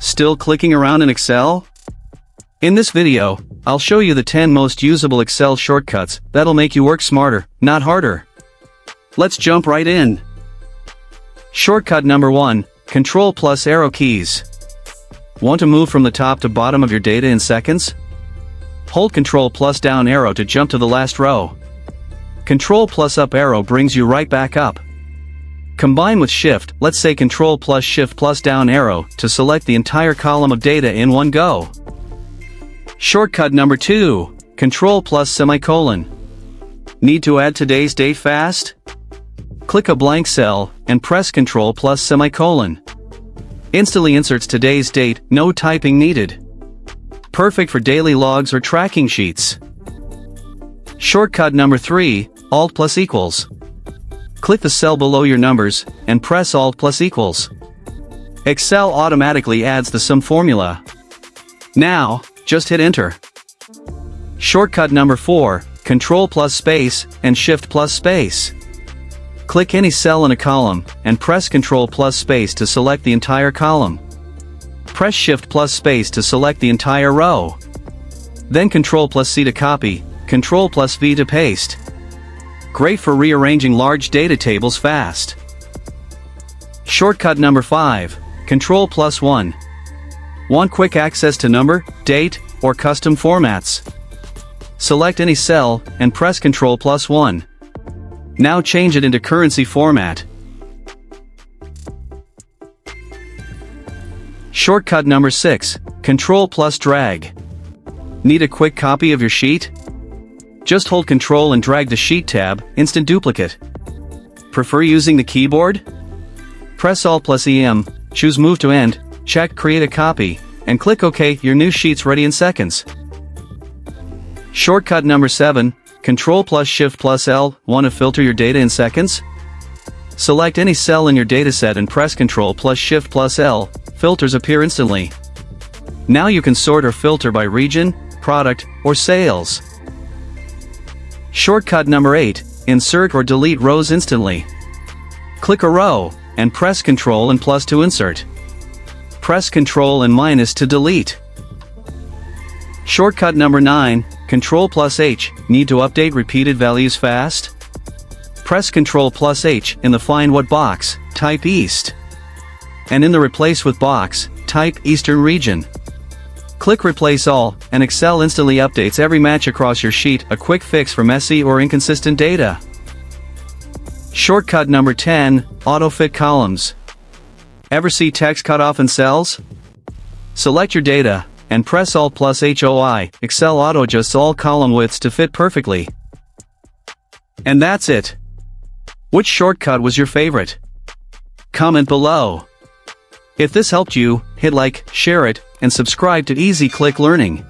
Still clicking around in Excel? In this video, I'll show you the 10 most usable Excel shortcuts that'll make you work smarter, not harder. Let's jump right in. Shortcut number 1, Ctrl+ Arrow Keys. Want to move from the top to bottom of your data in seconds? Hold Ctrl+ down arrow to jump to the last row. Ctrl+ up arrow brings you right back up. Combine with Shift, let's say Ctrl+ Shift+ down arrow to select the entire column of data in one go. Shortcut number 2, Ctrl+ semicolon. Need to add today's date fast? Click a blank cell and press Ctrl+ semicolon. Instantly inserts today's date, no typing needed. Perfect for daily logs or tracking sheets. Shortcut number 3, Alt+ equals. Click the cell below your numbers and press Alt+ equals. Excel automatically adds the sum formula. Now, just hit enter. Shortcut number 4, Ctrl+ space and Shift+ space. Click any cell in a column and press Ctrl+ space to select the entire column. Press Shift+ space to select the entire row. Then Ctrl+C to copy, Ctrl+V to paste. Great for rearranging large data tables fast. Shortcut number 5, Ctrl+1. Want quick access to number, date, or custom formats? Select any cell and press Ctrl+1. Now change it into currency format. Shortcut number 6, Ctrl+ drag. Need a quick copy of your sheet? Just hold Ctrl and drag the Sheet tab, instant duplicate. Prefer using the keyboard? Press Alt+EM, choose Move to End, check Create a Copy, and click OK. Your new sheet's ready in seconds. Shortcut number 7, Ctrl+ Shift+ L. Want to filter your data in seconds? Select any cell in your dataset and press Ctrl+ Shift+ L. Filters appear instantly. Now you can sort or filter by region, product, or sales. Shortcut number 8, Insert or delete rows instantly. Click a row, and press Ctrl and plus to insert. Press Ctrl and minus to delete. Shortcut number 9, Ctrl+H. Need to update repeated values fast? Press Ctrl+H in the Find What box, type East. And in the Replace with box, type Eastern Region. Click Replace All, and Excel instantly updates every match across your sheet, a quick fix for messy or inconsistent data. Shortcut number 10, Auto-Fit Columns. Ever see text cut off in cells? Select your data, and press Alt+HOI. Excel auto-adjusts all column widths to fit perfectly. And that's it. Which shortcut was your favorite? Comment below. If this helped you, hit like, share it, and subscribe to Easy Click Learning.